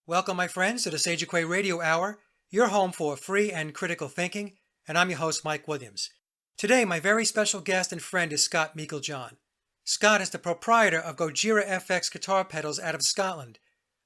Welcome, my friends, to the Quay Radio Hour, your home for free and critical thinking, and I'm your host, Mike Williams. Today, my very special guest and friend is Scott Mickeljohn. Scott is the proprietor of Gojira Fx guitar pedals out of Scotland.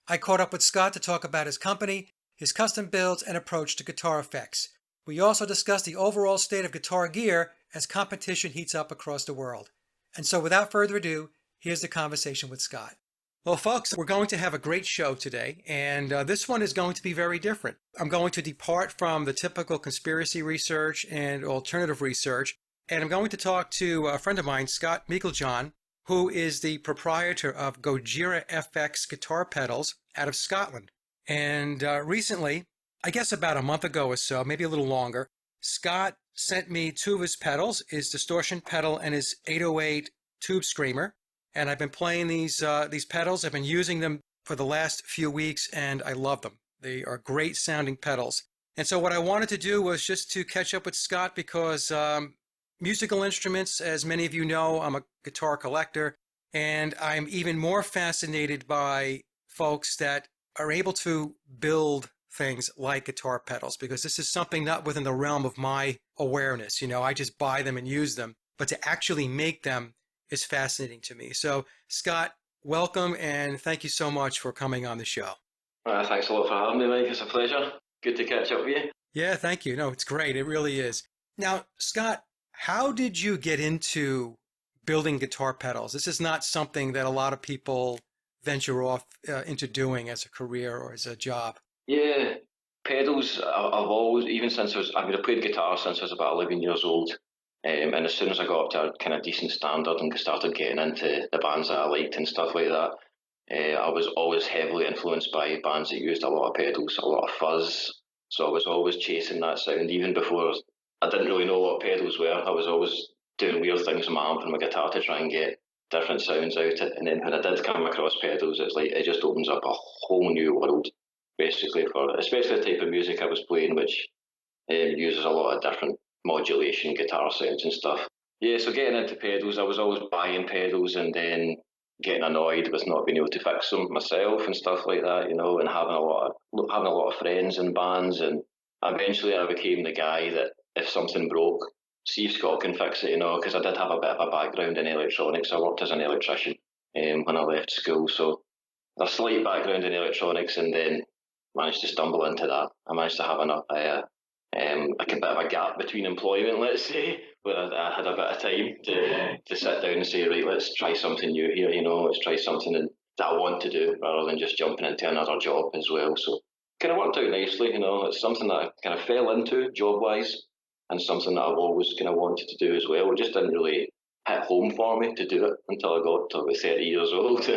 I caught up with Scott to talk about his company, his custom builds, and approach to guitar effects. We also discussed the overall state of guitar gear as competition heats up across the world. And so, without further ado, here's the conversation with Scott. Well, folks, we're going to have a great show today, and this one is going to be very different. I'm going to depart from the typical conspiracy research and alternative research, and I'm going to talk to a friend of mine, Scott Mickeljohn, who is the proprietor of Gojira Fx guitar pedals out of Scotland. And recently, I guess about a month ago or so, maybe a little longer, Scott sent me two of his pedals, his distortion pedal and his 808 tube screamer. And I've been playing these pedals. I've been using them for the last few weeks, and I love them. They are great sounding pedals. And so what I wanted to do was just to catch up with Scott because musical instruments, as many of you know, I'm a guitar collector, and I'm even more fascinated by folks that are able to build things like guitar pedals, because this is something not within the realm of my awareness. You know, I just buy them and use them, but to actually make them is fascinating to me. So, Scott, welcome, and thank you so much for coming on the show. Thanks a lot for having me, Mike. It's a pleasure. Good to catch up with you. Yeah, thank you. No, it's great. It really is. Now, Scott, how did you get into building guitar pedals? This is not something that a lot of people venture off into doing as a career or as a job. Yeah, pedals, I've always, even since I played guitar since I was about 11 years old. And as soon as I got up to a kind of decent standard and started getting into the bands that I liked and stuff like that, I was always heavily influenced by bands that used a lot of pedals, a lot of fuzz. So I was always chasing that sound. Even before I didn't really know what pedals were, I was always doing weird things with my amp and my guitar to try and get different sounds out of it. And then when I did come across pedals, it's like it just opens up a whole new world, basically, for especially the type of music I was playing, which uses a lot of different modulation, guitar sounds and stuff. Yeah, so getting into pedals, I was always buying pedals and then getting annoyed with not being able to fix them myself and stuff like that, you know, and having a lot of friends in bands, and eventually I became the guy that if something broke, see if Scott can fix it, you know, because I did have a bit of a background in electronics. I worked as an electrician when I left school, so a slight background in electronics, and then managed to stumble into that. I managed to have like a bit of a gap between employment, let's say, where I had a bit of time to sit down and say, right, let's try something new here, you know, let's try something that I want to do rather than just jumping into another job as well. So kind of worked out nicely, you know. It's something that I kind of fell into job-wise and something that I've always kind of wanted to do as well. It just didn't really hit home for me to do it until I got to about 30 years old.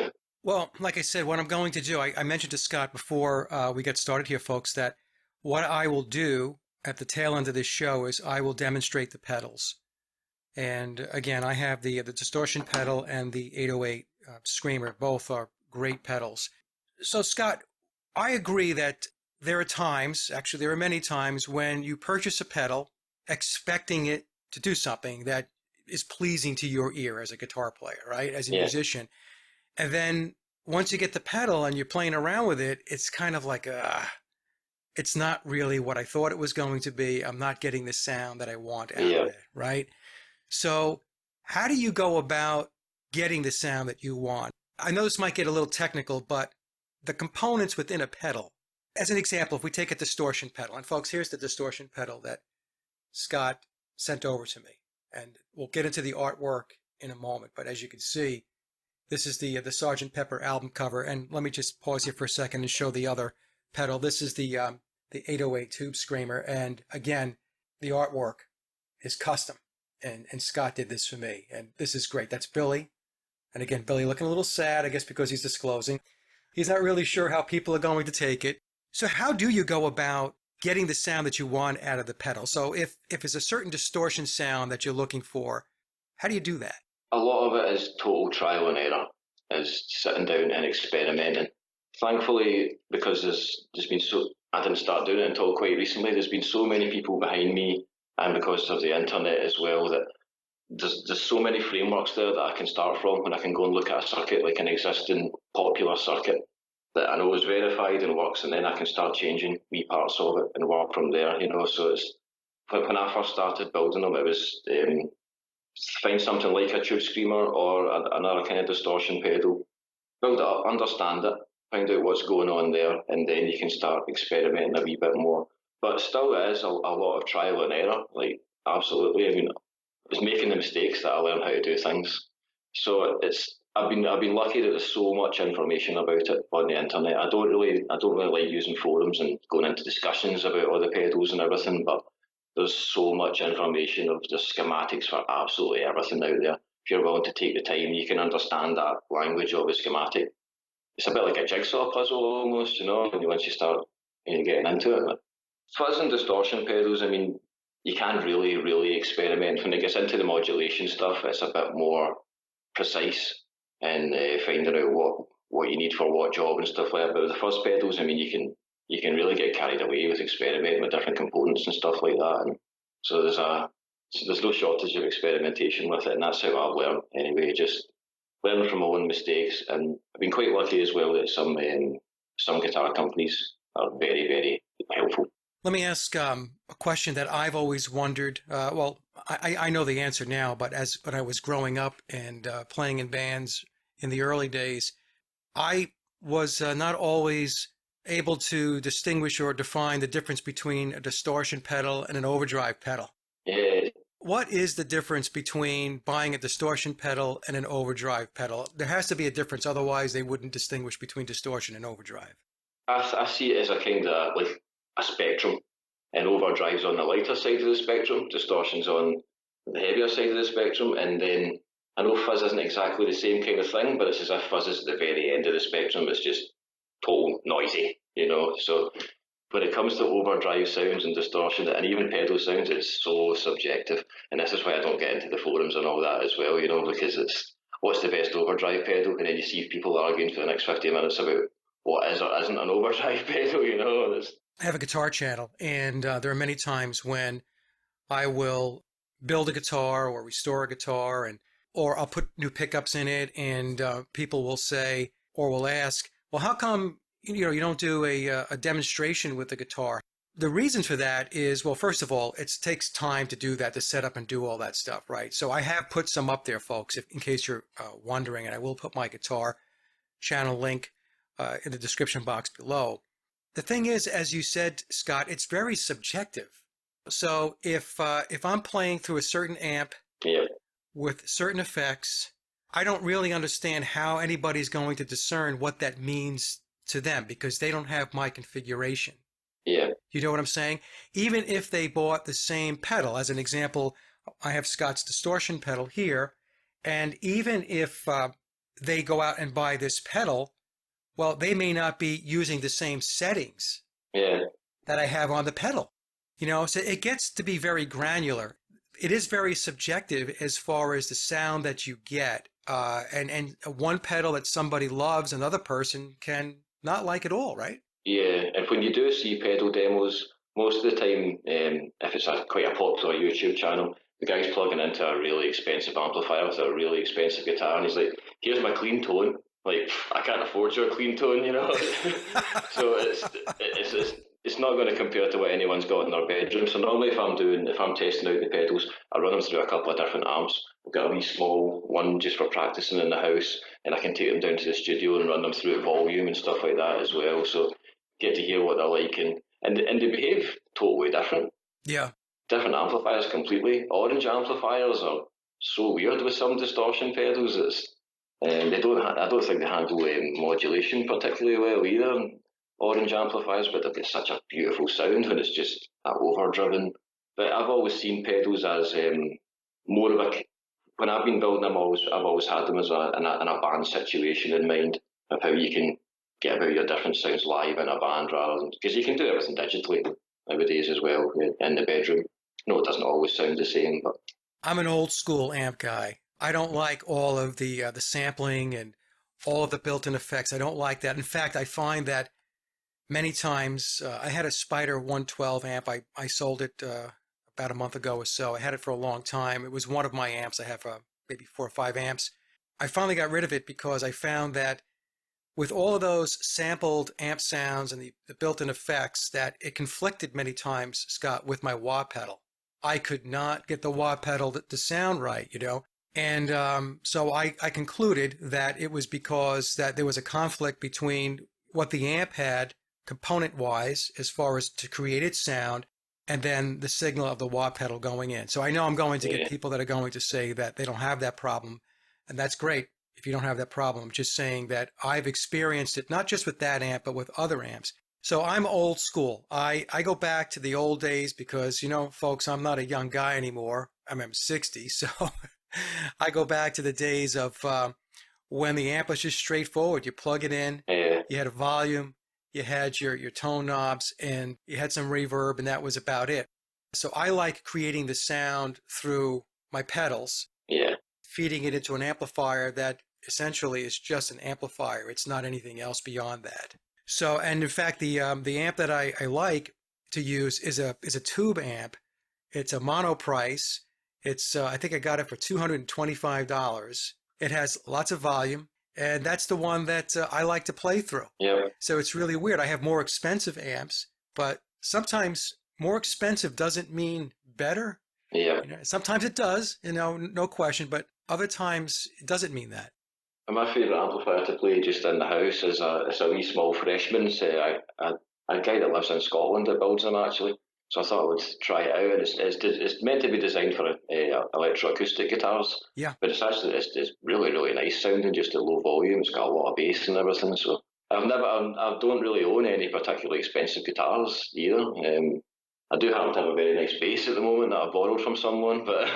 Well, like I said, what I'm going to do, I mentioned to Scott before we get started here, folks, that what I will do at the tail end of this show is I will demonstrate the pedals. And again, I have the distortion pedal and the 808 screamer. Both are great pedals. So, Scott, I agree that there are times, actually there are many times, when you purchase a pedal expecting it to do something that is pleasing to your ear as a guitar player, right? As a musician. And then once you get the pedal and you're playing around with it, it's kind of like it's not really what I thought it was going to be. I'm not getting the sound that I want out of it, right? So how do you go about getting the sound that you want? I know this might get a little technical, but the components within a pedal, as an example, if we take a distortion pedal, and folks, here's the distortion pedal that Scott sent over to me, and we'll get into the artwork in a moment, but as you can see, this is the Sgt. Pepper album cover, and let me just pause here for a second and show the other pedal. This is the 808 tube screamer, and again, the artwork is custom, and Scott did this for me, and this is great. That's Billy, and again, Billy looking a little sad, I guess because he's disclosing. He's not really sure how people are going to take it. So how do you go about getting the sound that you want out of the pedal? So if it's a certain distortion sound that you're looking for, how do you do that? A lot of it is total trial and error, is sitting down and experimenting. Thankfully, because there's just been I didn't start doing it until quite recently. There's been so many people behind me, and because of the internet as well, that there's so many frameworks there that I can start from, and I can go and look at a circuit like an existing popular circuit that I know is verified and works, and then I can start changing wee parts of it and work from there, So it's when I first started building them, it was find something like a tube screamer or another kind of distortion pedal, build it up, understand it, find out what's going on there, and then you can start experimenting a wee bit more. But still, it is a lot of trial and error, like absolutely. I mean, it's making the mistakes that I learn how to do things. So I've been lucky that there's so much information about it on the internet. I don't really like using forums and going into discussions about all the pedals and everything, but there's so much information of the schematics for absolutely everything out there. If you're willing to take the time, you can understand that language of a schematic. It's a bit like a jigsaw puzzle almost, once you start getting into it. But fuzz and distortion pedals, I mean, you can't really experiment. When it gets into the modulation stuff, it's a bit more precise and finding out what you need for what job and stuff like that. But with the fuzz pedals, I mean, you can really get carried away with experimenting with different components and stuff like that. And so there's no shortage of experimentation with it, and that's how I've learned anyway. Just learning from my own mistakes, and I've been quite lucky as well that some guitar companies are very helpful. Let me ask a question that I've always wondered. I know the answer now, but when I was growing up and playing in bands in the early days, I was not always able to distinguish or define the difference between a distortion pedal and an overdrive pedal. Yeah. What is the difference between buying a distortion pedal and an overdrive pedal? There has to be a difference, otherwise they wouldn't distinguish between distortion and overdrive. I see it as a kind of like a spectrum, and overdrive's on the lighter side of the spectrum, distortion's on the heavier side of the spectrum, and then I know fuzz isn't exactly the same kind of thing, but it's as if fuzz is at the very end of the spectrum. It's just total noisy, So when it comes to overdrive sounds and distortion and even pedal sounds, it's so subjective, and this is why I don't get into the forums and all that as well, because it's what's the best overdrive pedal, and then you see people arguing for the next 50 minutes about what is or isn't an overdrive pedal, I have a guitar channel, and there are many times when I will build a guitar or restore a guitar, or I'll put new pickups in it, and people will say or will ask, well, how come you don't do a demonstration with the guitar? The reason for that is, well, first of all, it takes time to do that, to set up and do all that stuff, right? So I have put some up there, folks, in case you're wondering, and I will put my guitar channel link in the description box below. The thing is, as you said, Scott, it's very subjective. So if I'm playing through a certain amp with certain effects, I don't really understand how anybody's going to discern what that means to them, because they don't have my configuration. Yeah. You know what I'm saying? Even if they bought the same pedal, as an example, I have Scott's distortion pedal here, and even if they go out and buy this pedal, well, they may not be using the same settings that I have on the pedal. So it gets to be very granular. It is very subjective as far as the sound that you get. And one pedal that somebody loves, another person can not like at all, right? Yeah, and when you do see pedal demos, most of the time, if it's quite a popular YouTube channel, the guy's plugging into a really expensive amplifier with a really expensive guitar, and he's like, here's my clean tone. Like, I can't afford your clean tone, So it's not going to compare to what anyone's got in their bedroom. So normally if I'm testing out the pedals, I run them through a couple of different amps. I've got a wee small one just for practicing in the house, and I can take them down to the studio and run them through volume and stuff like that as well. So get to hear what they're like, and they behave totally different. Yeah. Different amplifiers completely. Orange amplifiers are so weird with some distortion pedals. I don't think they handle modulation particularly well either. Orange amplifiers, but they've got such a beautiful sound when it's just overdriven. But I've always seen pedals as more of a. When I've been building them, I've always had them as in a band situation in mind of how you can get about your different sounds live in a band, rather than, because you can do everything digitally nowadays as well in the bedroom. No, it doesn't always sound the same, but I'm an old school amp guy. I don't like all of the sampling and all of the built-in effects. I don't like that. In fact, I find that many times I had a Spider 112 amp. I sold it about a month ago or so. I had it for a long time. It was one of my amps. I have maybe 4 or 5 amps. I finally got rid of it because I found that with all of those sampled amp sounds and the built-in effects, that it conflicted many times, Scott, with my wah pedal. I could not get the wah pedal to sound right, you know. And so I concluded that it was because that there was a conflict between what the amp had component-wise as far as to create its sound and then the signal of the wah pedal going in. So I know I'm going to get people that are going to say that they don't have that problem, and that's great if you don't have that problem. I'm just saying that I've experienced it not just with that amp, but with other amps. So I'm old school. I go back to the old days because, you know, folks, I'm not a young guy anymore. I'm 60, so I go back to the days of when the amp was just straightforward. You plug it in, you had a volume, you had your tone knobs, and you had some reverb, and that was about it. So I like creating the sound through my pedals, feeding it into an amplifier that essentially is just an amplifier. It's not anything else beyond that. So, and in fact, the amp that I like to use is a tube amp. It's a mono price. It's I think I got it for $225. It has lots of volume, and that's the one that I like to play through. So it's really weird. I have more expensive amps, but sometimes more expensive doesn't mean better. You know, sometimes it does, you know, no question, but other times it doesn't mean that. My favourite amplifier to play just in the house is it's a wee small Freshman's. A guy that lives in Scotland that builds them actually. So I thought I would try it out. And it's meant to be designed for electroacoustic guitars. But it's really, really nice sounding, just at low volume. It's got a lot of bass and everything. So I don't really own any particularly expensive guitars either. I do happen to have a very nice bass at the moment that I borrowed from someone, but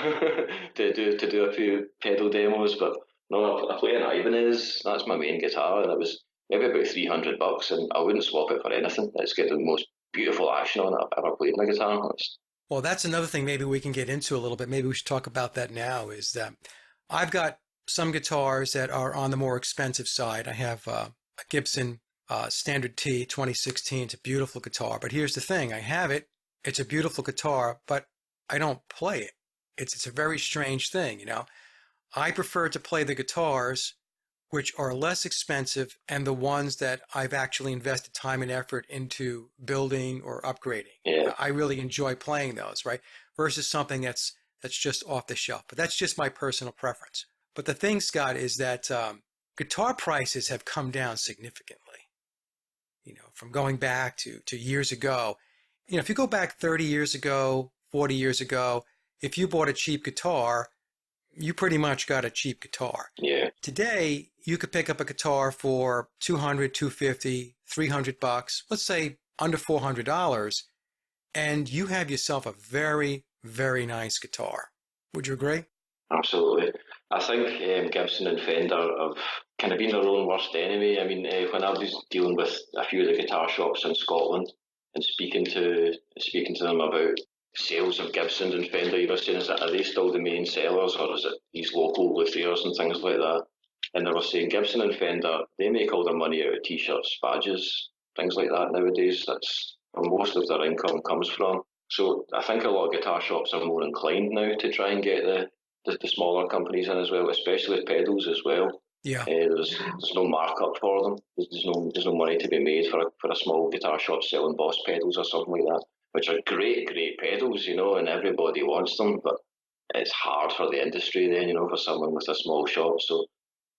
to do a few pedal demos. But no, I play an Ibanez. That's my main guitar, and it was maybe about $300, and I wouldn't swap it for anything. It's got the most beautiful action on it I've ever played on a guitar. Well, that's another thing maybe we can get into a little bit. Maybe we should talk about that now. Is that I've got some guitars that are on the more expensive side. I have a Gibson Standard T 2016. It's a beautiful guitar, but here's the thing: I have it. It's a beautiful guitar, but I don't play it. It's a very strange thing, you know. I prefer to play the guitars which are less expensive and the ones that I've actually invested time and effort into building or upgrading. I really enjoy playing those, right? Versus something that's just off the shelf. But that's just my personal preference. But the thing, Scott, is that guitar prices have come down significantly. You know, from going back to years ago. You know, if you go back 30 years ago, 40 years ago, if you bought a cheap guitar, you pretty much got a cheap guitar. Today, you could pick up a guitar for $200, $250, $300, let's say under $400, and you have yourself a very, very nice guitar. Would you agree? Absolutely. I think Gibson and Fender have kind of been their own worst enemy. I mean, when I was dealing with a few of the guitar shops in Scotland and speaking to them about sales of Gibsons and Fender, you were saying, are they still the main sellers, or is it these local luthiers and things like that? And they were saying Gibson and Fender, they make all their money out of t-shirts, badges, things like that nowadays. That's where most of their income comes from. So I think a lot of guitar shops are more inclined now to try and get the smaller companies in as well, especially with pedals as well. There's no markup for them. There's no money to be made for a small guitar shop selling Boss pedals or something like that, which are great pedals, you know, and everybody wants them, but it's hard for the industry then, you know, for someone with a small shop. So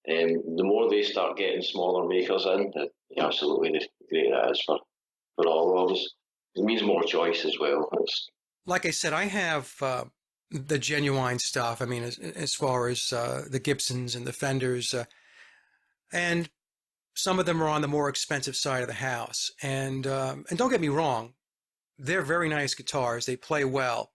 the more they start getting smaller makers in, absolutely the greater it is for all of us. It means more choice as well. Like I said, I have the genuine stuff. I mean, as far as the Gibsons and the Fenders, and some of them are on the more expensive side of the house. And don't get me wrong, they're very nice guitars. They play well.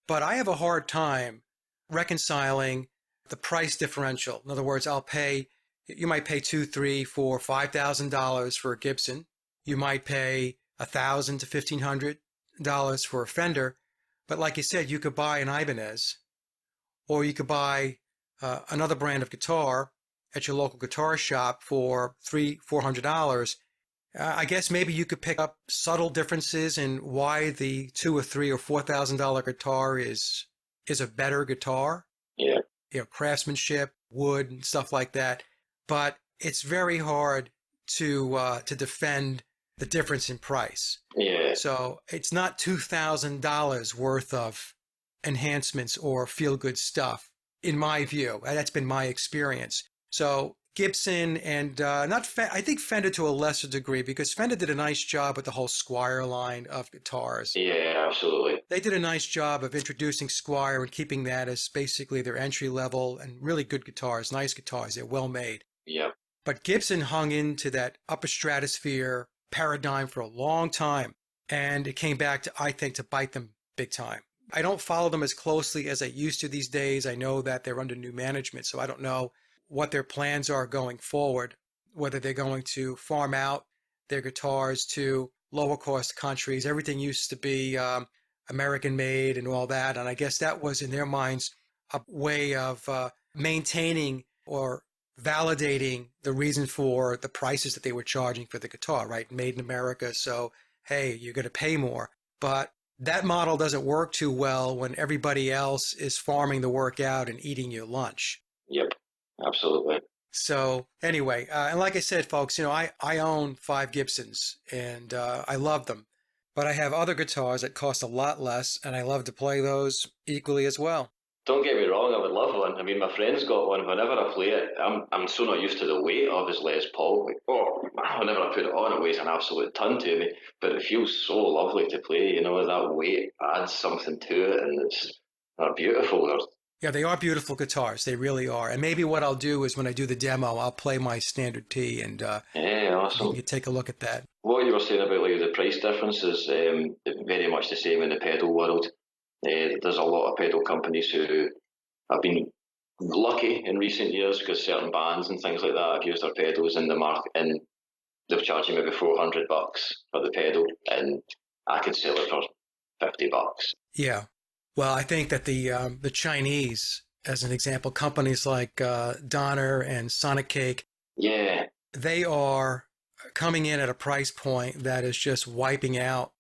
But I have a hard time reconciling the price differential. In other words, you might pay $2,000, $3,000, $4,000, $5,000 for a Gibson. You might pay $1,000 to $1,500 for a Fender. But like you said, you could buy an Ibanez, or you could buy another brand of guitar at your local guitar shop for $300, $400. I guess maybe you could pick up subtle differences in why the $2,000 or $3,000 or $4,000 guitar is a better guitar. You know, craftsmanship, wood, and stuff like that. But it's very hard to defend the difference in price. Yeah. So it's not $2,000 worth of enhancements or feel-good stuff, in my view. That's been my experience. So Gibson and I think Fender to a lesser degree, because Fender did a nice job with the whole Squire line of guitars. Yeah, absolutely. They did a nice job of introducing Squire and keeping that as basically their entry level, and really good guitars, nice guitars. They're well made. Yeah. But Gibson hung into that upper stratosphere paradigm for a long time, and it came back to, I think, to bite them big time. I don't follow them as closely as I used to these days. I know that they're under new management, so I don't know what their plans are going forward, whether they're going to farm out their guitars to lower cost countries. Everything used to be American made and all that, and I guess that was in their minds a way of maintaining or validating the reason for the prices that they were charging for the guitar, right? Made in America, so hey, you're going to pay more. But that model doesn't work too well when everybody else is farming the work out and eating your lunch. Yep, absolutely. So anyway, and like I said, folks, I own 5 Gibsons, and I love them. But I have other guitars that cost a lot less, and I love to play those equally as well. Don't get me wrong, I would love one. I mean, my friend's got one. Whenever I play it, I'm so not used to the weight of his Les Paul. Whenever I put it on, it weighs an absolute ton to me. But it feels so lovely to play. That weight adds something to it, and they're beautiful. Yeah, they are beautiful guitars. They really are. And maybe what I'll do is when I do the demo, I'll play my standard T, and yeah, awesome. You can take a look at that. What you were saying about the price difference is very much the same in the pedal world. There's a lot of pedal companies who have been lucky in recent years because certain bands and things like that have used their pedals in the market, and they've charged you maybe $400 for the pedal, and I could sell it for $50. Yeah, well, I think that the Chinese, as an example, companies like Donner and Sonic Cake, yeah, they are coming in at a price point that is just wiping out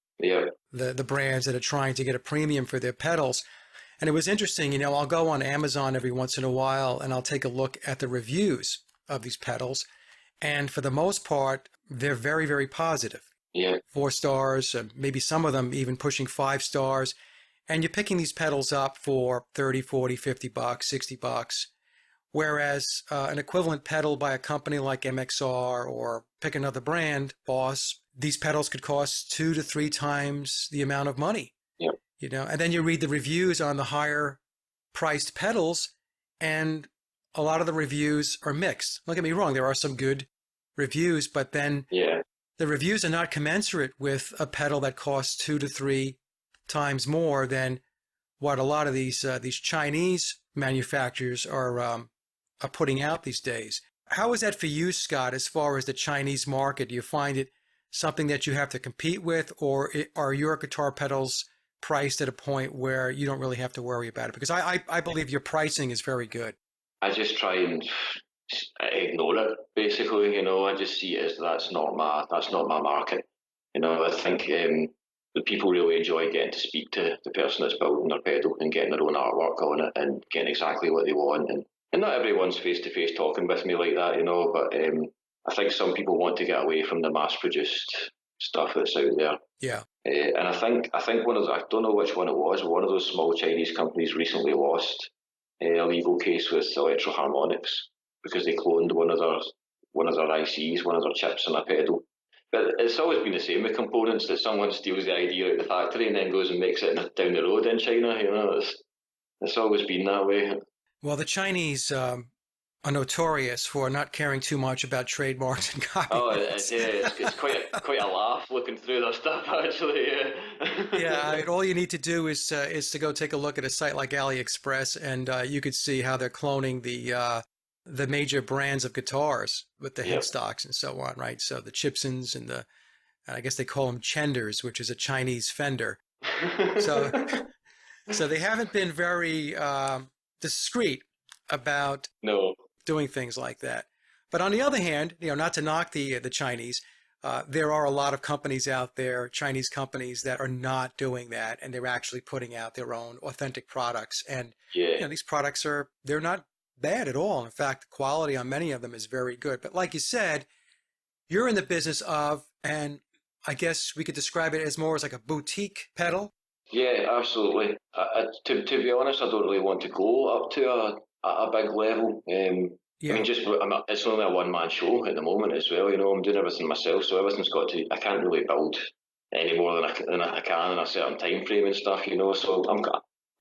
the brands that are trying to get a premium for their pedals. And it was interesting, I'll go on Amazon every once in a while and I'll take a look at the reviews of these pedals. And for the most part, they're very, very positive. Yeah. 4 stars, maybe some of them even pushing 5 stars. And you're picking these pedals up for $30, $40, $50, $60. Whereas an equivalent pedal by a company like MXR, or pick another brand, Boss, these pedals could cost 2 to 3 times the amount of money. Yep. And then you read the reviews on the higher priced pedals, and a lot of the reviews are mixed. Don't get me wrong, there are some good reviews, but then the reviews are not commensurate with a pedal that costs 2 to 3 times more than what a lot of these Chinese manufacturers are putting out these days. How is that for you, Scott, as far as the Chinese market? Do you find it something that you have to compete with, or are your guitar pedals priced at a point where you don't really have to worry about it? Because I believe your pricing is very good. I just try and ignore it, basically. I just see it as that's not my market. I think the people really enjoy getting to speak to the person that's building their pedal and getting their own artwork on it and getting exactly what they want. And not everyone's face-to-face talking with me like that, but I think some people want to get away from the mass-produced stuff that's out there. Yeah. And I think one of I don't know which one it was, one of those small Chinese companies recently lost a legal case with Electro Harmonics because they cloned one of their ICs, one of their chips in a pedal. But it's always been the same with components, that someone steals the idea out of the factory and then goes and makes it down the road in China. It's always been that way. Well, the Chinese are notorious for not caring too much about trademarks and copyrights. It's quite a laugh looking through their stuff, actually. Yeah, all you need to do is to go take a look at a site like AliExpress, and you could see how they're cloning the major brands of guitars with the headstocks and so on, right? So the Gibsons and I guess they call them Chenders, which is a Chinese Fender. So they haven't been very discreet about doing things like that. But on the other hand, not to knock the Chinese, there are a lot of companies out there, Chinese companies, that are not doing that, and they're actually putting out their own authentic products. And these products they're not bad at all. In fact, the quality on many of them is very good. But like you said, you're in the business of, and I guess we could describe it as more as like a boutique pedal. Yeah, absolutely. To be honest, I don't really want to go up to a big level. I Yeah. mean, it's only a one-man show at the moment as well. I'm doing everything myself, so everything's got to. I can't really build any more than I can in a certain time frame and stuff. So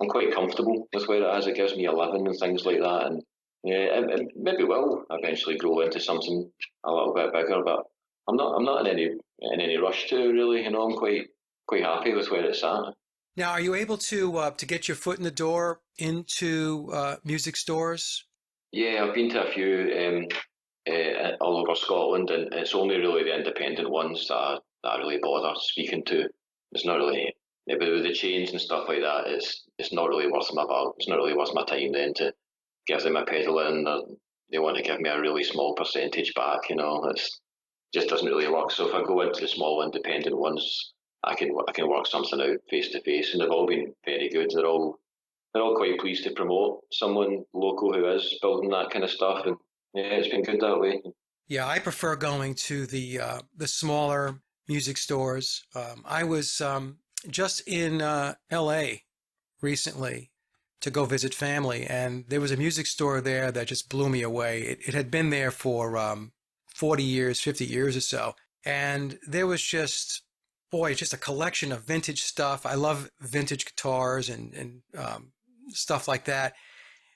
I'm quite comfortable with where it is. It gives me a living and things like that, and yeah, it maybe will eventually grow into something a little bit bigger. But I'm not in any rush to really. I'm quite happy with where it's at. Now, are you able to get your foot in the door into music stores? Yeah, I've been to a few all over Scotland, and it's only really the independent ones that I really bother speaking to. It's not really with the chains and stuff like that. It's not really worth my while. It's not really worth my time then to give them a pedal in. They want to give me a really small percentage back. It's just doesn't really work. So if I go into the small independent ones, I can work something out face to face, and they've all been very good. They're all quite pleased to promote someone local who is building that kind of stuff, and yeah, it's been good that way. Yeah, I prefer going to the smaller music stores. I was just in L.A. recently to go visit family, and there was a music store there that just blew me away. It had been there for 40 years, 50 years or so, and there was just, boy, just a collection of vintage stuff. I love vintage guitars and stuff like that.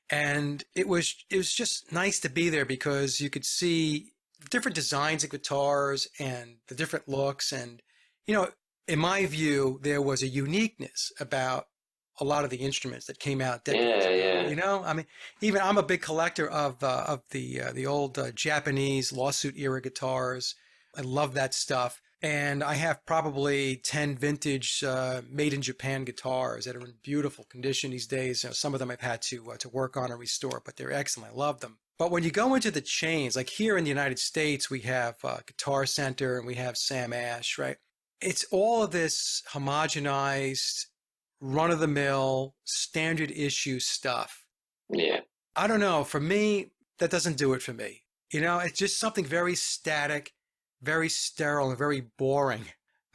And it was just nice to be there because you could see different designs of guitars and the different looks. And, you know, in my view, there was a uniqueness about a lot of the instruments that came out decades Yeah, ago. yeah, I mean, even I'm a big collector of the old Japanese lawsuit era guitars. I love that stuff. And I have probably 10 vintage made in Japan guitars that are in beautiful condition these days. Some of them I've had to work on and restore, but they're excellent. I love them. But when you go into the chains, like here in the United States, we have Guitar Center and we have Sam Ash, right? It's all of this homogenized, run-of-the-mill, standard issue stuff. yeah. I don't know. For me, that doesn't do it for me. It's just something very static, very sterile, and very boring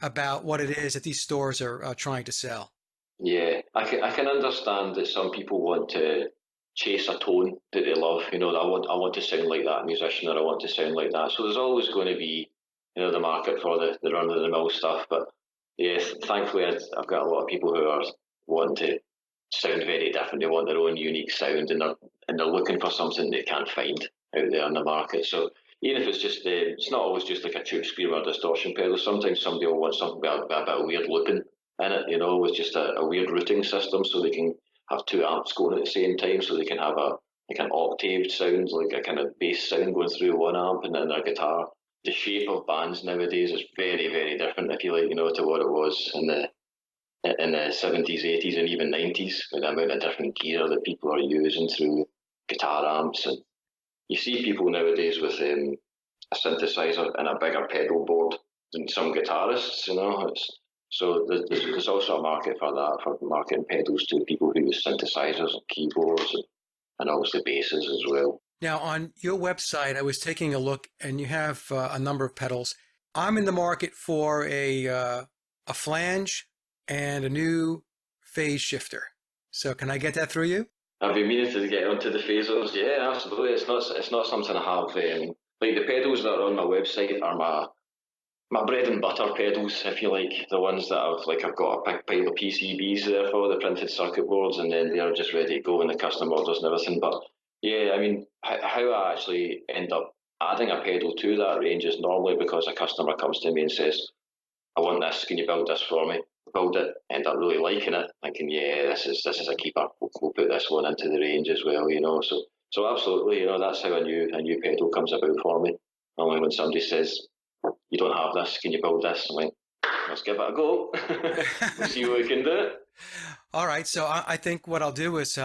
about what it is that these stores are trying to sell. Yeah, I can understand that some people want to chase a tone that they love. I want to sound like that musician, or I want to sound like that. So there's always going to be, the market for the run of the mill stuff. But yes, thankfully I've got a lot of people who are wanting to sound very different. They want their own unique sound, and they're looking for something they can't find out there in the market. So even if it's just, it's not always just like a tube screamer or distortion pedal. Sometimes somebody will want something with a bit of weird looping in it, with just a weird routing system, so they can have two amps going at the same time, so they can have like an octaved sound, like a kind of bass sound going through one amp and then their guitar. The shape of bands nowadays is very, very different, if you like, to what it was in the 70s, 80s, and even 90s, with the amount of different gear that people are using through guitar amps. And you see people nowadays with a synthesizer and a bigger pedal board than some guitarists. So there's also a market for that, for marketing pedals to people who use synthesizers and keyboards and obviously basses as well. Now, on your website, I was taking a look, and you have a number of pedals. I'm in the market for a flange and a new phase shifter. So can I get that through you? I've been meaning to get onto the phasers. Yeah, absolutely. It's not something I have. Like the pedals that are on my website are my bread and butter pedals, if you like, the ones that I've got a big pile of PCBs there for, the printed circuit boards, and then they're just ready to go in the custom orders and everything. But yeah, I mean, how I actually end up adding a pedal to that range is normally because a customer comes to me and says, I want this, can you build this for me? Build it, end up really liking it, thinking, yeah, this is a keeper. We'll put this one into the range as well, So absolutely, that's how a new pedal comes about for me. Normally when somebody says, you don't have this, can you build this? I'm like, let's give it a go. We'll see what we can do. All right. So I think what I'll do is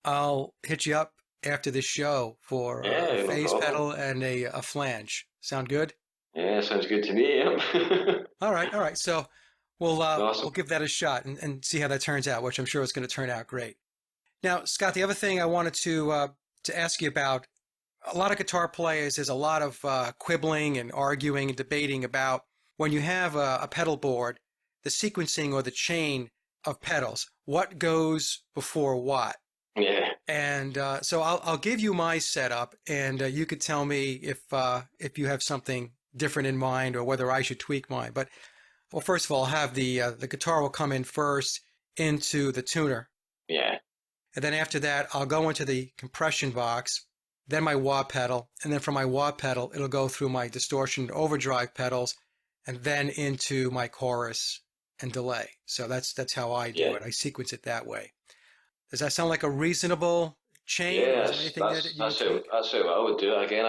I'll hit you up after this show for a No phase problem. pedal and a flange. Sound good? Yeah, sounds good to me. Yep. All right. All right. So we'll Awesome. give that a shot and see how that turns out, which I'm sure is going to turn out great. Now, Scott, the other thing I wanted to ask you about, a lot of guitar players, there's a lot of quibbling and arguing and debating about when you have a pedal board, the sequencing or the chain of pedals, what goes before what. Yeah. And so I'll give you my setup, and you could tell me if you have something different in mind or whether I should tweak mine. But well, first of all, I'll have the guitar will come in first into the tuner, Yeah. and then after that, I'll go into the compression box, then my wah pedal, and then from my wah pedal, it'll go through my distortion and overdrive pedals, and then into my chorus and delay. So that's how I do it. I sequence it that way. Does that sound like a reasonable chain? Yeah, Or is there anything that you would tweak? that's how I would do it. Again,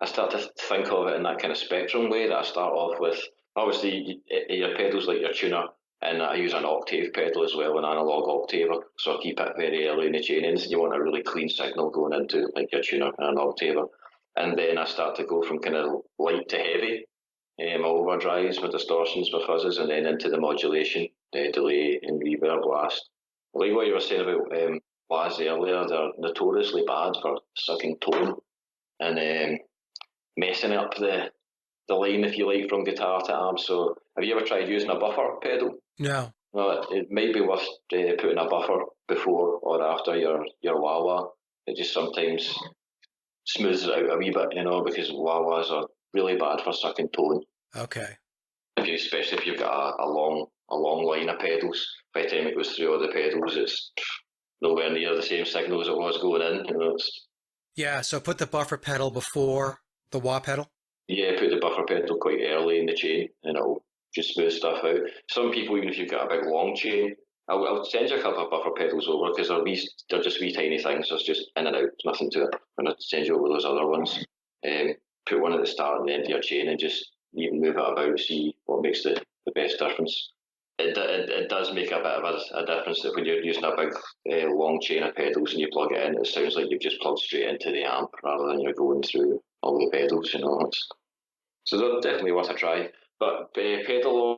I start to think of it in that kind of spectrum way, that I start off with obviously your pedals like your tuner, and I use an octave pedal as well, an analog octaver, so I keep it very early in the chainings, and you want a really clean signal going into like your tuner and an octaver. And then I start to go from kind of light to heavy, my overdrives, my distortions, my fuzzes, and then into the modulation, the delay and reverb last. Like what you were saying about Laz earlier, they're notoriously bad for sucking tone and messing up the line, if you like, from guitar to amp. So have you ever tried using a buffer pedal? No. Well, it might be worth putting a buffer before or after your wah-wah. It just sometimes smooths it out a wee bit, because wah-wahs are really bad for sucking tone. Okay. Especially if you've got a long line of pedals. By the time it goes through all the pedals, it's nowhere near the same signal as it was going in. Yeah, so put the buffer pedal before the wah pedal? Yeah, put the buffer pedal quite early in the chain, and it'll just smooth stuff out. Some people, even if you've got a big long chain, I'll send you a couple of buffer pedals over, because they're just wee tiny things, so it's just in and out, there's nothing to it. And I'll send you over those other ones. Put one at the start and the end of your chain, and just even move it about, see what makes the best difference. It does make a bit of a difference that when you're using a big long chain of pedals and you plug it in, it sounds like you've just plugged straight into the amp rather than you're going through all the pedals. So they're definitely worth a try. But pedal,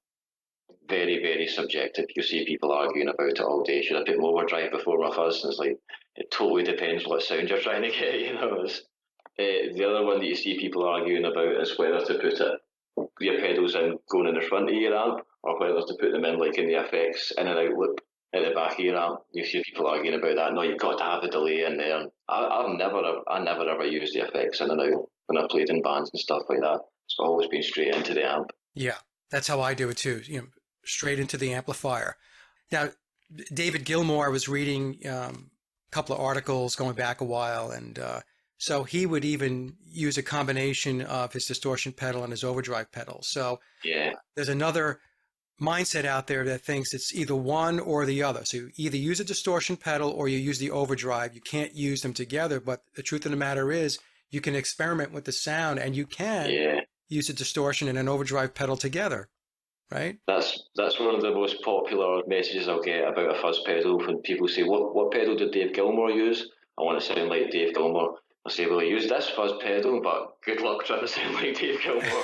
very, very subjective. You see people arguing about it all day. Should I put more overdrive before my fuzz? And it's like, it totally depends what sound you're trying to get. The other one that you see people arguing about is whether to put your pedals in going in the front of your amp, or whether to put them in like in the FX in and out loop at the back of your amp. You see people arguing about that. No, you've got to have the delay in there. I never ever used the FX in and out when I played in bands and stuff like that. It's always been straight into the amp. Yeah, that's how I do it too. Straight into the amplifier. Now, David Gilmour, I was reading a couple of articles going back a while, and so he would even use a combination of his distortion pedal and his overdrive pedal. So yeah, there's another mindset out there that thinks it's either one or the other. So you either use a distortion pedal or you use the overdrive. You can't use them together, but the truth of the matter is you can experiment with the sound, and you can use a distortion and an overdrive pedal together, right? That's one of the most popular messages I'll get about a fuzz pedal when people say, what pedal did Dave Gilmour use? I want to sound like Dave Gilmour. I say, well, he used this fuzz pedal, but good luck trying to sound like Dave Gilmour.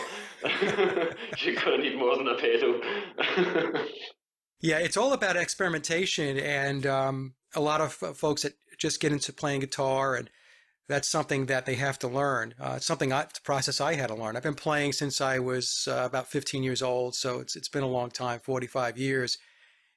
You're going to need more than a pedal. Yeah, it's all about experimentation, and a lot of folks that just get into playing guitar, and that's something that they have to learn. It's a process I had to learn. I've been playing since I was about 15 years old, so it's been a long time, 45 years.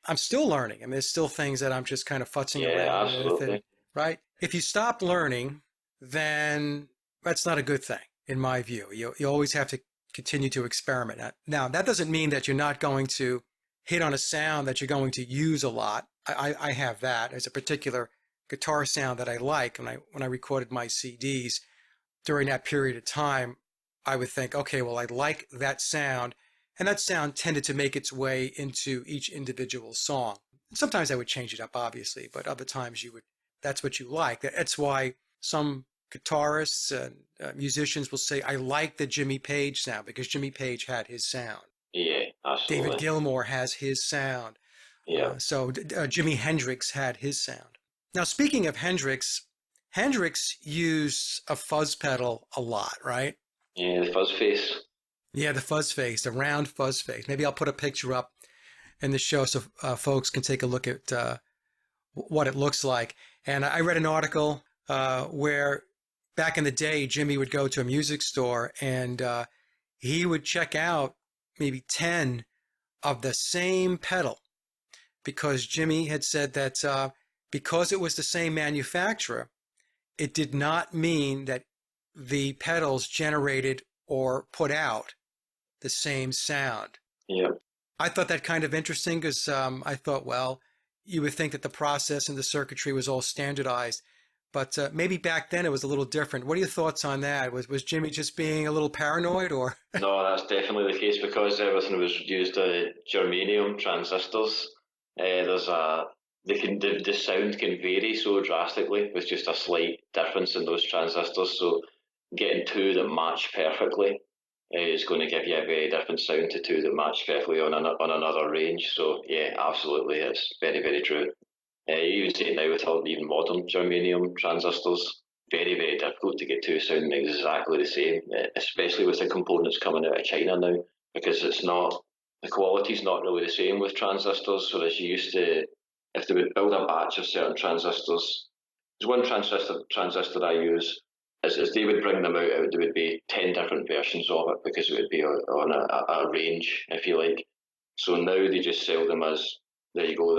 I'm still learning. I mean, there's still things that I'm just kind of futzing around with. And, right? If you stop learning, then that's not a good thing, in my view. You always have to continue to experiment. Now, that doesn't mean that you're not going to hit on a sound that you're going to use a lot. I have that as a particular guitar sound that I like. When I recorded my CDs during that period of time, I would think, okay, well, I like that sound, and that sound tended to make its way into each individual song. Sometimes I would change it up, obviously, but other times that's what you like. That's why some guitarists and musicians will say, I like the Jimmy Page sound, because Jimmy Page had his sound. Yeah, absolutely. David Gilmour has his sound. Yeah. So Jimi Hendrix had his sound. Now, speaking of Hendrix used a fuzz pedal a lot, right? Yeah, the fuzz face. Yeah, the fuzz face, the round fuzz face. Maybe I'll put a picture up in the show so folks can take a look at what it looks like. And I read an article where back in the day, Jimmy would go to a music store and he would check out maybe 10 of the same pedal because Jimmy had said that because it was the same manufacturer, it did not mean that the pedals generated or put out the same sound. Yeah. I thought that kind of interesting because I thought, well, you would think that the process and the circuitry was all standardized, but maybe back then it was a little different. What are your thoughts on that? Was Jimmy just being a little paranoid, or? No, that's definitely the case because everything was used germanium transistors. The sound can vary so drastically with just a slight difference in those transistors. So getting two that match perfectly is going to give you a very different sound to two that match perfectly on another range. So yeah, absolutely, it's very, very true. You even see it now with all even modern germanium transistors. Very, very difficult to get two sounding exactly the same, especially with the components coming out of China now, because the quality's not really the same with transistors. So as you used to, if they would build a batch of certain transistors, there's one transistor I use. As they would bring them out, there would be 10 different versions of it because it would be on a range, if you like. So now they just sell them as, there you go,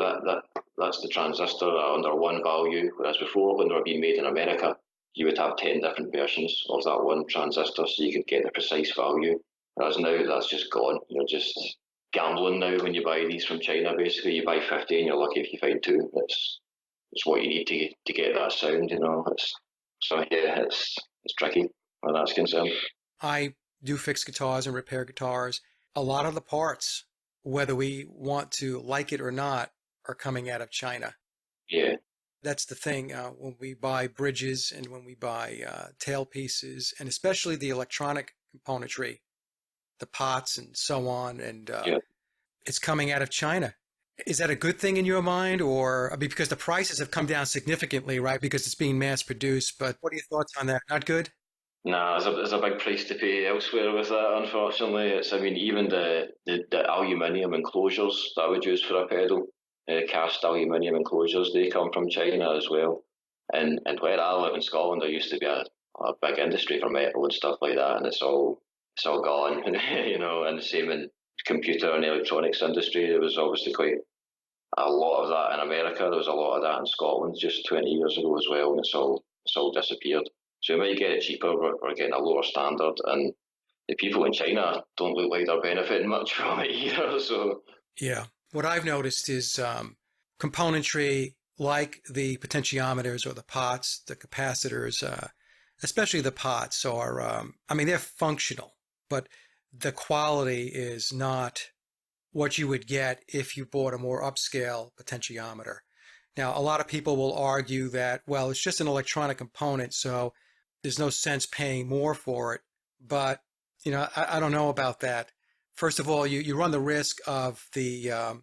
that's the transistor under one value, whereas before, when they were being made in America, you would have 10 different versions of that one transistor so you could get the precise value. Whereas now that's just gone. You're just gambling now when you buy these from China. Basically, you buy 50 and you're lucky if you find two. It's what you need to get that sound, So yeah, it's tricky where that's concerned. I do fix guitars and repair guitars. A lot of the parts, whether we want to like it or not, are coming out of China. Yeah. That's the thing. When we buy bridges and when we buy tailpieces, and especially the electronic componentry, the pots and so on, and it's coming out of China. Is that a good thing in your mind, or because the prices have come down significantly, right? Because it's being mass produced. But what are your thoughts on that? Not good? Nah, there's a big price to pay elsewhere with that. Unfortunately, even the aluminium enclosures that I would use for a pedal, cast aluminium enclosures, they come from China as well. And where I live in Scotland, there used to be a big industry for metal and stuff like that, and it's all gone. And the same in computer and electronics industry. There was obviously quite a lot of that in America. There was a lot of that in Scotland just 20 years ago as well, and it's all disappeared. So we might get it cheaper, but we're getting a lower standard, and the people in China don't look like they're benefiting much from it either. So yeah, what I've noticed is componentry like the potentiometers or the pots, the capacitors, especially the pots are, they're functional, but the quality is not what you would get if you bought a more upscale potentiometer. Now, a lot of people will argue that, well, it's just an electronic component, so there's no sense paying more for it. But, I don't know about that. First of all, you run the risk of the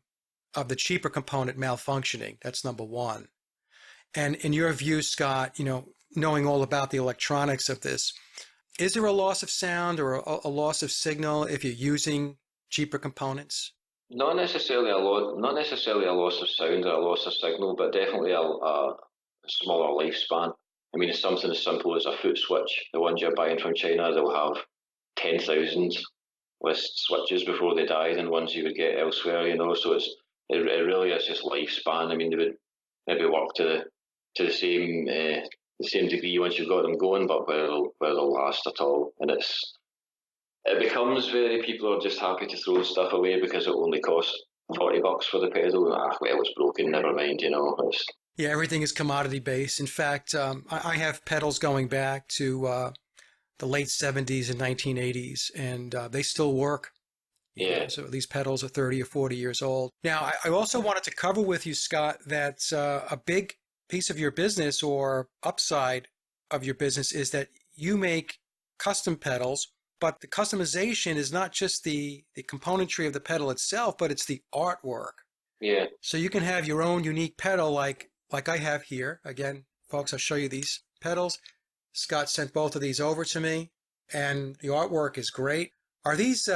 cheaper component malfunctioning. That's number one. And in your view, Scott, knowing all about the electronics of this, is there a loss of sound or a loss of signal if you're using cheaper components? Not necessarily a loss of sound or a loss of signal, but definitely a smaller lifespan. It's something as simple as a foot switch. The ones you're buying from China, they'll have 10,000 with switches before they die than ones you would get elsewhere. So it really is just lifespan. They would maybe work to the same degree once you've got them going, but where they'll last at all. And it becomes people are just happy to throw stuff away because it only costs $40 for the pedal. Well, it's broken, never mind, Yeah, everything is commodity based. In fact, I have pedals going back to the late 70s and 1980s, and they still work. Yeah. So these pedals are 30 or 40 years old. Now, I also wanted to cover with you, Scott, that a big piece of your business or upside of your business is that you make custom pedals, but the customization is not just the componentry of the pedal itself, but it's the artwork. Yeah. So you can have your own unique pedal like I have here. Again, folks, I'll show you these pedals. Scott sent both of these over to me, and the artwork is great. Are these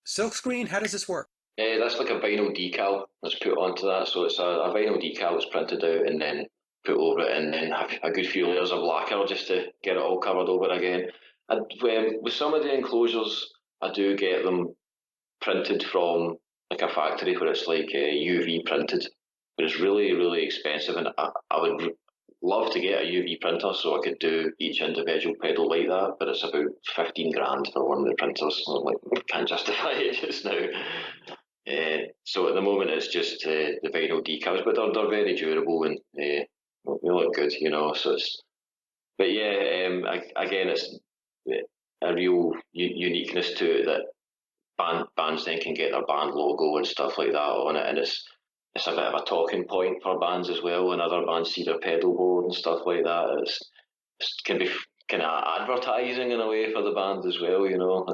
silkscreen? How does this work? That's like a vinyl decal that's put onto that. So it's a vinyl decal that's printed out, and then put over it, and then have a good few layers of lacquer just to get it all covered over again. And with some of the enclosures, I do get them printed from like a factory where it's like UV printed, but it's really, really expensive, and I would love to get a UV printer so I could do each individual pedal like that, but it's about 15 grand for one of the printers. So I'm like, can't justify it just now. So at the moment it's just the vinyl decals, but they're very durable, and they look good, you know. So it's, but yeah, again, it's a real uniqueness to it that bands then can get their band logo and stuff like that on it, and it's a bit of a talking point for bands as well. When other bands see their pedal board and stuff like that, it can be kind of advertising in a way for the band as well, you know.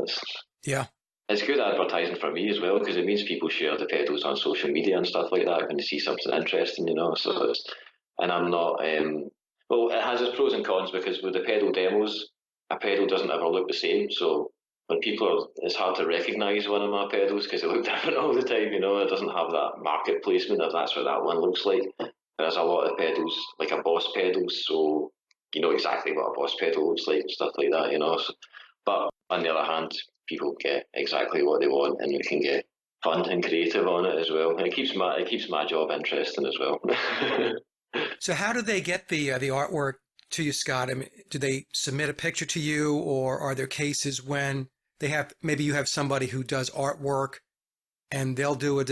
It's good advertising for me as well, because it means people share the pedals on social media and stuff like that when they see something interesting, you know. So and I'm not well, it has its pros and cons, because with the pedal demos, a pedal doesn't ever look the same. So when it's hard to recognise one of my pedals because they look different all the time, you know. It doesn't have that market placement if that's what that one looks like. There's a lot of pedals, like a Boss pedals, so you know exactly what a Boss pedal looks like and stuff like that, you know. So, but on the other hand, people get exactly what they want, and we can get fun and creative on it as well. And it keeps my job interesting as well. So how do they get the artwork to you, Scott? I mean, do they submit a picture to you, or are there cases when maybe you have somebody who does artwork and they'll do a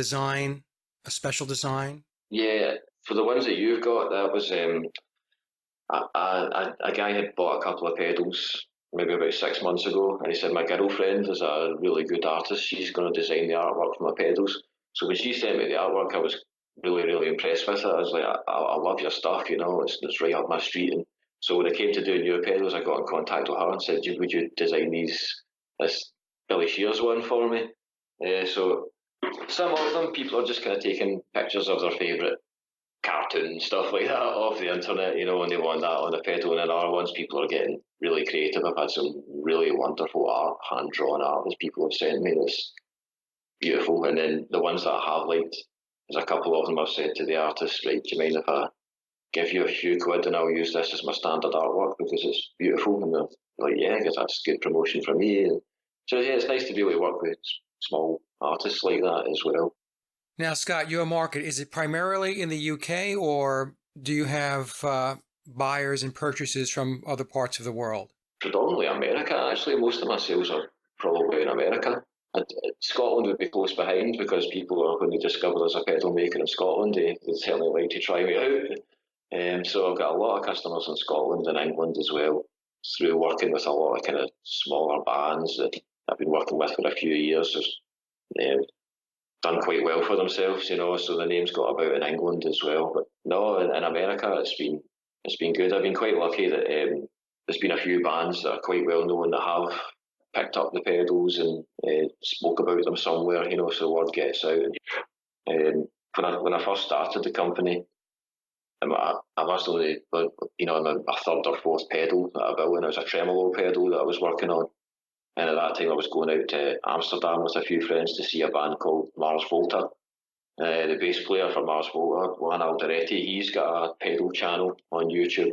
special design? Yeah, for the ones that you've got, that was a guy had bought a couple of pedals maybe about 6 months ago, and he said, my girlfriend is a really good artist, she's going to design the artwork for my pedals. So when she sent me the artwork, I was really, really impressed with it. I was like, I love your stuff, you know, it's right up my street. And so when it came to doing your pedals, I got in contact with her and said, would you design this Billy Shears one for me? So some of them, people are just kind of taking pictures of their favourite cartoon stuff like that off the internet, you know, and they want that on the pedal. And then other ones, people are getting really creative. I've had some really wonderful art, hand-drawn art that people have sent me that's beautiful. And then the ones that I have liked, there's a couple of them I've said to the artist, right, do you mind if I give you a few quid and I'll use this as my standard artwork because it's beautiful? And they're like, yeah, because that's good promotion for me. And so yeah, it's nice to be able to work with small artists like that as well. Now, Scott, your market, is it primarily in the UK, or do you have buyers and purchases from other parts of the world? Predominantly America, actually. Most of my sales are probably in America. Scotland would be close behind, because people are, when they discover there's a pedal maker in Scotland, they certainly like to try me out. So I've got a lot of customers in Scotland and England as well, through working with a lot of kind of smaller bands that I've been working with for a few years. Done quite well for themselves, you know, so the name's got about in England as well. But no, in America it's been good. I've been quite lucky that there's been a few bands that are quite well known that have picked up the pedals and spoke about them somewhere, you know, so word gets out. When I first started the company, I was only, you know, a third or fourth pedal that I built, and it was a tremolo pedal that I was working on. And at that time, I was going out to Amsterdam with a few friends to see a band called Mars Volta. The bass player for Mars Volta, Juan Alderetti, he's got a pedal channel on YouTube.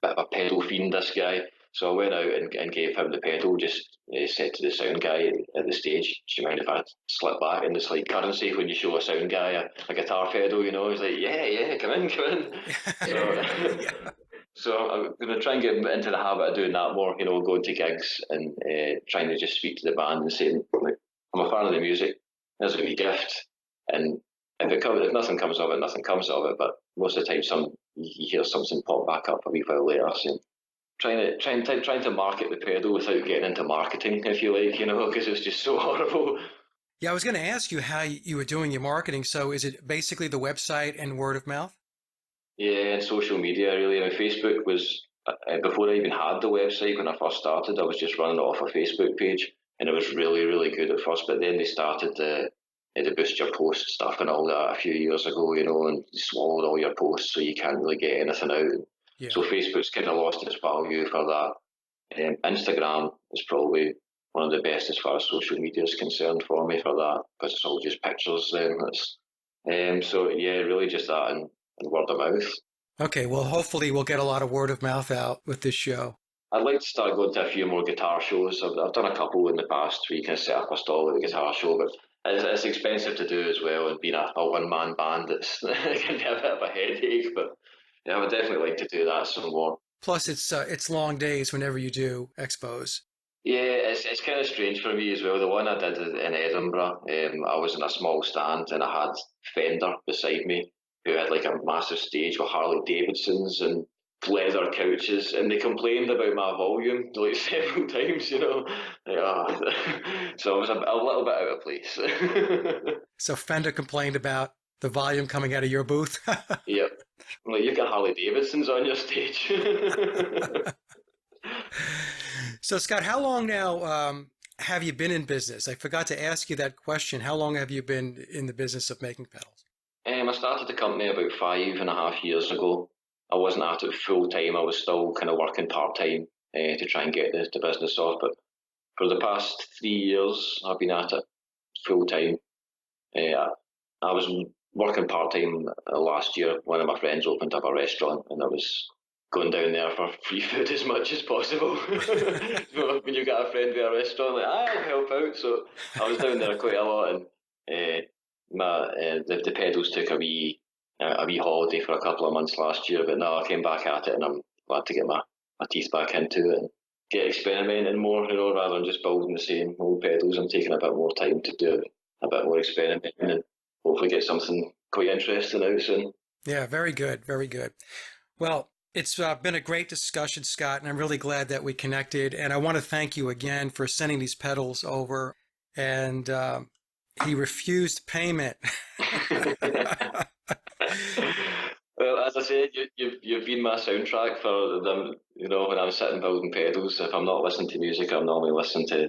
Bit of a pedal fiend, this guy. So I went out and gave him the pedal, just said to the sound guy at the stage, do you mind if I slip back? And it's like currency when you show a sound guy a guitar pedal, you know. He's like, yeah, come in. So, Yeah. So I'm going to try and get into the habit of doing that more, you know, going to gigs and trying to just speak to the band and saying, like, I'm a fan of the music, here's a wee gift. And if nothing comes of it, nothing comes of it. But most of the time, you hear something pop back up a wee while later. So trying to market the pedal without getting into marketing, if you like, you know, because it's just so horrible. Yeah, I was going to ask you how you were doing your marketing. So is it basically the website and word of mouth? Yeah, and social media, really. I mean, Facebook was, before I even had the website, when I first started, I was just running it off a Facebook page, and it was really, really good at first. But then they started the boost your post stuff and all that a few years ago, you know, and they swallowed all your posts, so you can't really get anything out. Yeah. So Facebook's kind of lost its value for that. Instagram is probably one of the best as far as social media is concerned for me for that, because it's all just pictures then. So yeah, really just that and word of mouth. Okay, well, hopefully we'll get a lot of word of mouth out with this show. I'd like to start going to a few more guitar shows. I've done a couple in the past where you can set up a stall at a guitar show, but it's expensive to do as well. And being a one-man band, it can be a bit of a headache. But yeah, I would definitely like to do that some more. Plus, it's long days whenever you do expos. Yeah, it's kind of strange for me as well. The one I did in Edinburgh, I was in a small stand and I had Fender beside me, who had like a massive stage with Harley Davidsons and leather couches, and they complained about my volume like several times. Like, so I was a little bit out of place. So Fender complained about the volume coming out of your booth. Yep, like you've got Harley Davidsons on your stage. So, Scott, how long now have you been in business? I forgot to ask you that question. How long have you been in the business of making pedals? I started the company about 5.5 years ago. I wasn't at it full time. I was still kind of working part time to try and get the business off. But for the past 3 years, I've been at it full time. I was working part time last year. One of my friends opened up a restaurant, and I was going down there for free food as much as possible. When you got a friend with a restaurant, like I'll help out. So I was down there quite a lot, and the pedals took a wee holiday for a couple of months last year. But now I came back at it, and I'm glad to get my teeth back into it and get experimenting more. Rather than just building the same old pedals, I'm taking a bit more time to do a bit more experimenting and hopefully get something quite interesting out soon. Yeah, very good, very good. Well, it's been a great discussion, Scott, and I'm really glad that we connected. And I want to thank you again for sending these pedals over. And he refused payment. Well, as I said, you've been my soundtrack for them. When I'm sitting building pedals, if I'm not listening to music, I'm normally listening to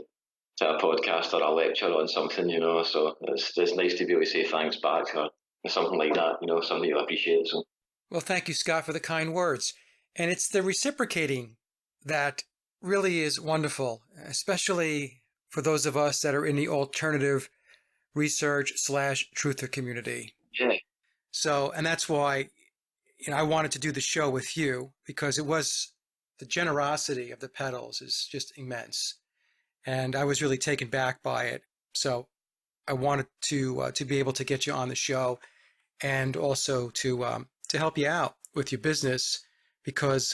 a podcast or a lecture on something. So it's nice to be able to say thanks back or something like that. Something you appreciate. So. Well, thank you, Scott, for the kind words. And it's the reciprocating that really is wonderful, especially for those of us that are in the alternative research/truther community. Yeah. So, and that's why I wanted to do the show with you, because it was the generosity of the pedals is just immense. And I was really taken back by it. So I wanted to be able to get you on the show and also to help you out with your business, because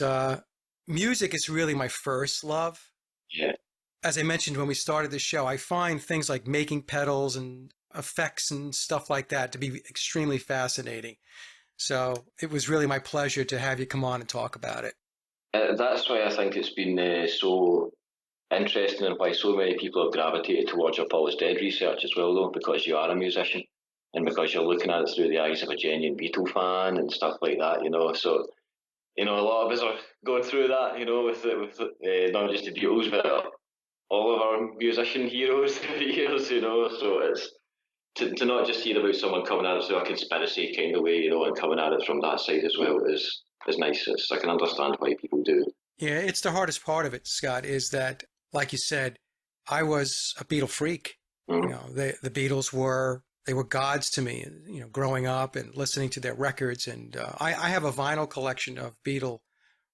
music is really my first love. Yeah. As I mentioned when we started the show, I find things like making pedals and effects and stuff like that to be extremely fascinating. So it was really my pleasure to have you come on and talk about it. That's why I think it's been so interesting and why so many people have gravitated towards your Paul is Dead research as well, though, because you are a musician and because you're looking at it through the eyes of a genuine Beatle fan and stuff like that. So a lot of us are going through that, with not just the Beatles, but all of our musician heroes through the years, So it's to not just hear about someone coming at it through a conspiracy kind of way, and coming at it from that side as well is nice. I can understand why people do. Yeah, it's the hardest part of it, Scott, is that, like you said, I was a Beatle freak. Mm-hmm. The Beatles were gods to me, growing up and listening to their records. And I have a vinyl collection of Beatle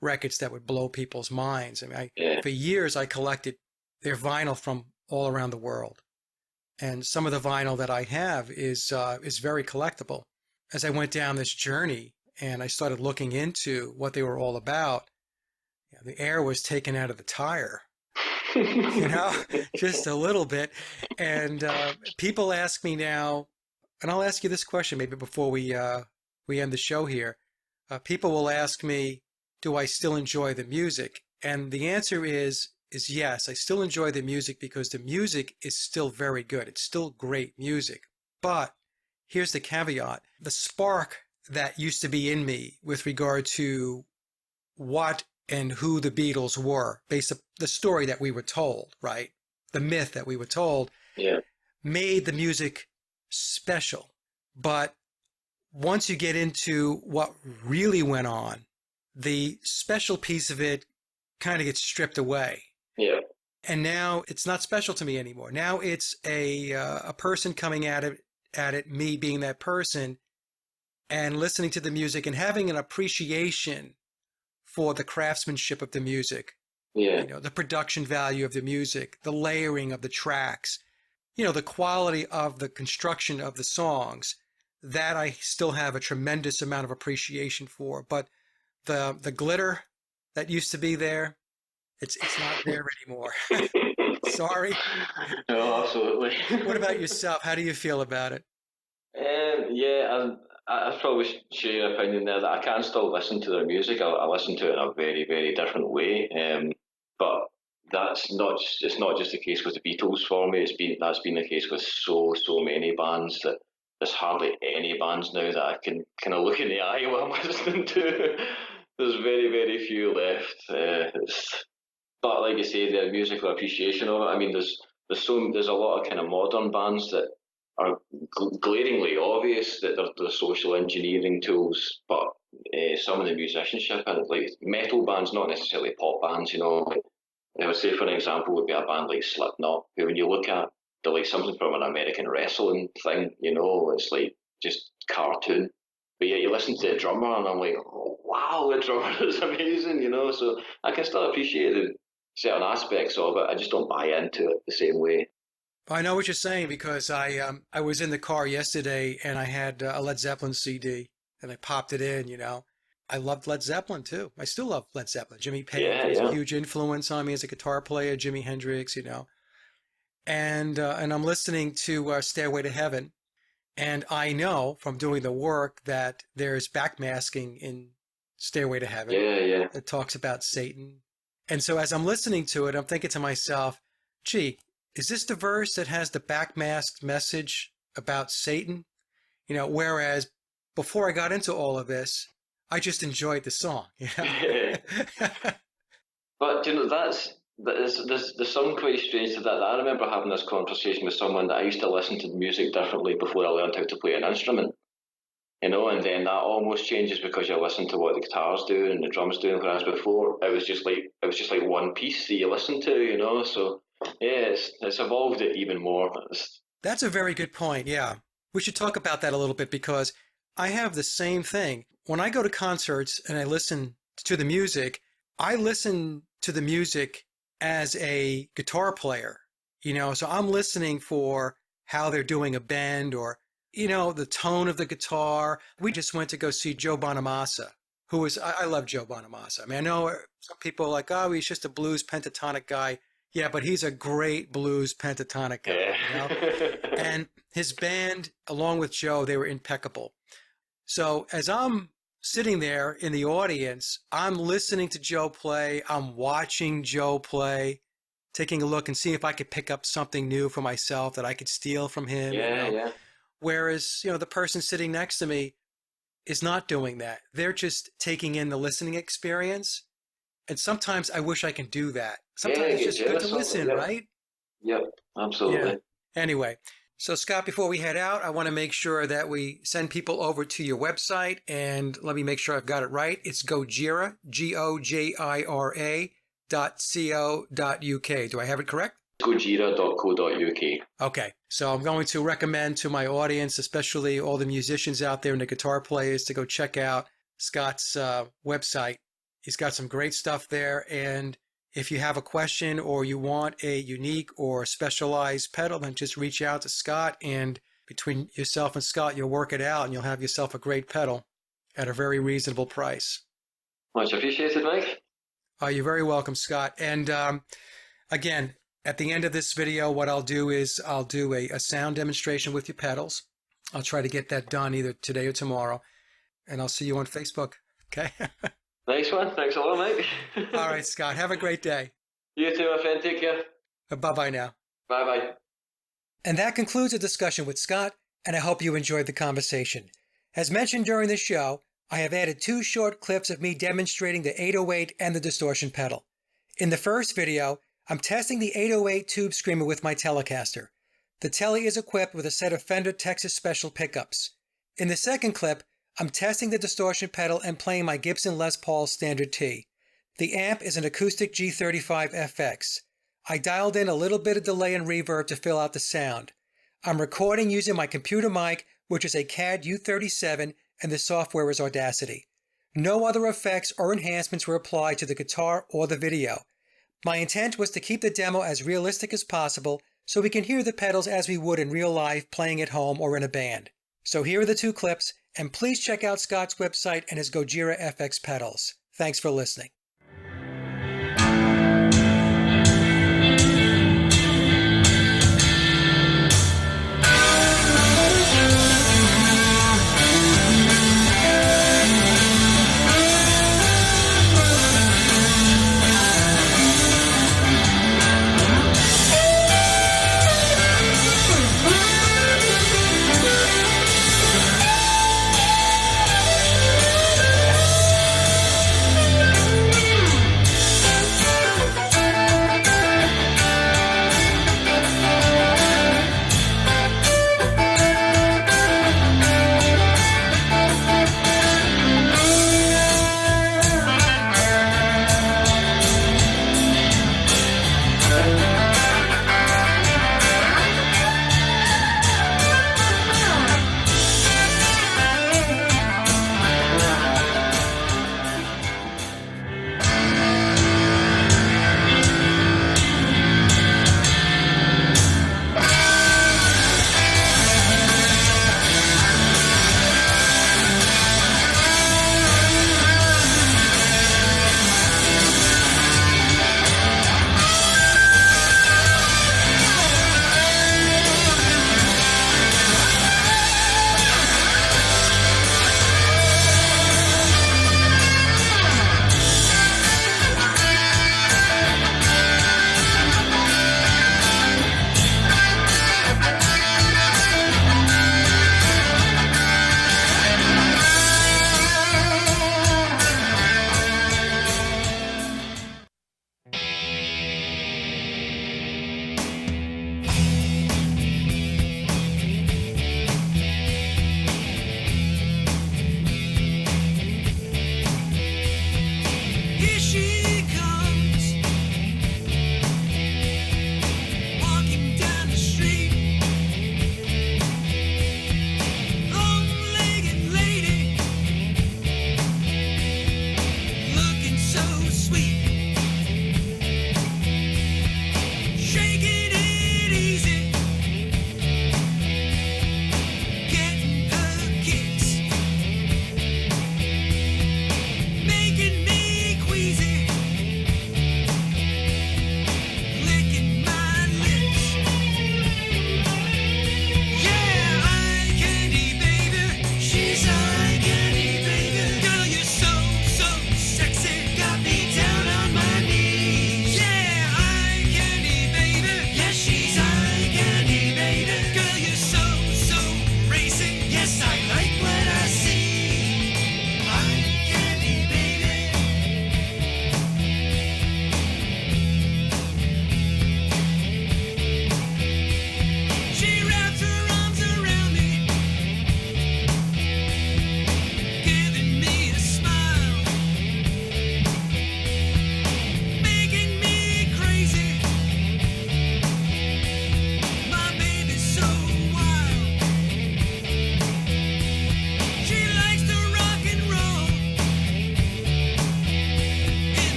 records that would blow people's minds. I mean, for years I collected their vinyl from all around the world. And some of the vinyl that I have is very collectible. As I went down this journey and I started looking into what they were all about, the air was taken out of the tire, just a little bit. And people ask me now, and I'll ask you this question maybe before we end the show here. People will ask me, do I still enjoy the music? And the answer is yes, I still enjoy the music because the music is still very good. It's still great music. But here's the caveat. The spark that used to be in me with regard to what and who the Beatles were, based on the story that we were told, right? The myth that we were told, made the music special. But once you get into what really went on, the special piece of it kind of gets stripped away. Yeah. And now it's not special to me anymore. Now it's a person coming at it, me being that person, and listening to the music and having an appreciation for the craftsmanship of the music, Yeah. the production value of the music, the layering of the tracks, the quality of the construction of the songs, that I still have a tremendous amount of appreciation for. But the glitter that used to be there, it's not there anymore. Sorry. No, absolutely. What about yourself? How do you feel about it? Yeah, I probably share your opinion there that I can still listen to their music. I listen to it in a very, very different way. But it's not just the case with the Beatles for me. That's been the case with so many bands that there's hardly any bands now that I can kind of look in the eye while I'm listening to. There's very, very few left. But like you say, the musical appreciation of it. I mean, there's a lot of kind of modern bands that are glaringly obvious that they're social engineering tools, but some of the musicianship and like metal bands, not necessarily pop bands, like I would say for an example would be a band like Slipknot, who when you look at they're like something from an American wrestling thing, it's like just cartoon. But yeah, you listen to the drummer and I'm like, oh, wow, the drummer is amazing, so I can still appreciate certain aspects of it. I just don't buy into it the same way. I know what you're saying because I was in the car yesterday and I had a Led Zeppelin CD and I popped it in. I loved Led Zeppelin too. I still love Led Zeppelin. Jimmy Page was a huge influence on me as a guitar player. Jimi Hendrix, and I'm listening to Stairway to Heaven, and I know from doing the work that there's backmasking in Stairway to Heaven. Yeah. It talks about Satan, and so as I'm listening to it, I'm thinking to myself, gee, is this the verse that has the backmasked message about Satan? Whereas before I got into all of this, I just enjoyed the song. But there's something quite strange to that. I remember having this conversation with someone that I used to listen to music differently before I learned how to play an instrument. And then that almost changes because you listen to what the guitar's doing and the drums doing. Whereas before it was just like one piece that you listen to. So yeah, it's evolved it even more. That's a very good point. Yeah, we should talk about that a little bit because I have the same thing. When I go to concerts and I listen to the music, I listen to the music as a guitar player, so I'm listening for how they're doing a bend or, the tone of the guitar. We just went to go see Joe Bonamassa, I love Joe Bonamassa. I mean, I know some people are like, oh, he's just a blues pentatonic guy. Yeah, but he's a great blues pentatonic guy, And his band, along with Joe, they were impeccable. So as I'm sitting there in the audience, I'm listening to Joe play. I'm watching Joe play, taking a look and seeing if I could pick up something new for myself that I could steal from him. Yeah. Whereas, the person sitting next to me is not doing that. They're just taking in the listening experience. And sometimes I wish I can do that. Sometimes it's just good to listen, right? Yep, absolutely. Yeah. Anyway, so Scott, before we head out, I want to make sure that we send people over to your website. And let me make sure I've got it right. It's Gojira, Gojira.co.uk. Do I have it correct? Gojira.co.uk. Okay, so I'm going to recommend to my audience, especially all the musicians out there and the guitar players, to go check out Scott's website. He's got some great stuff there. And if you have a question or you want a unique or specialized pedal, then just reach out to Scott. And between yourself and Scott, you'll work it out and you'll have yourself a great pedal at a very reasonable price. Much appreciated, Mike. You're very welcome, Scott. And again, at the end of this video, what I'll do is I'll do a sound demonstration with your pedals. I'll try to get that done either today or tomorrow. And I'll see you on Facebook. Okay? Nice one. Thanks a lot, Mike. All right, Scott. Have a great day. You too, my friend. Take care. Bye-bye now. Bye-bye. And that concludes a discussion with Scott, and I hope you enjoyed the conversation. As mentioned during the show, I have added 2 short clips of me demonstrating the 808 and the distortion pedal. In the first video, I'm testing the 808 Tube Screamer with my Telecaster. The Tele is equipped with a set of Fender Texas Special pickups. In the second clip, I'm testing the distortion pedal and playing my Gibson Les Paul Standard T. The amp is an acoustic G35 FX. I dialed in a little bit of delay and reverb to fill out the sound. I'm recording using my computer mic, which is a CAD U37 and the software is Audacity. No other effects or enhancements were applied to the guitar or the video. My intent was to keep the demo as realistic as possible so we can hear the pedals as we would in real life playing at home or in a band. So here are the 2 clips, and please check out Scott's website and his Gojira Fx pedals. Thanks for listening.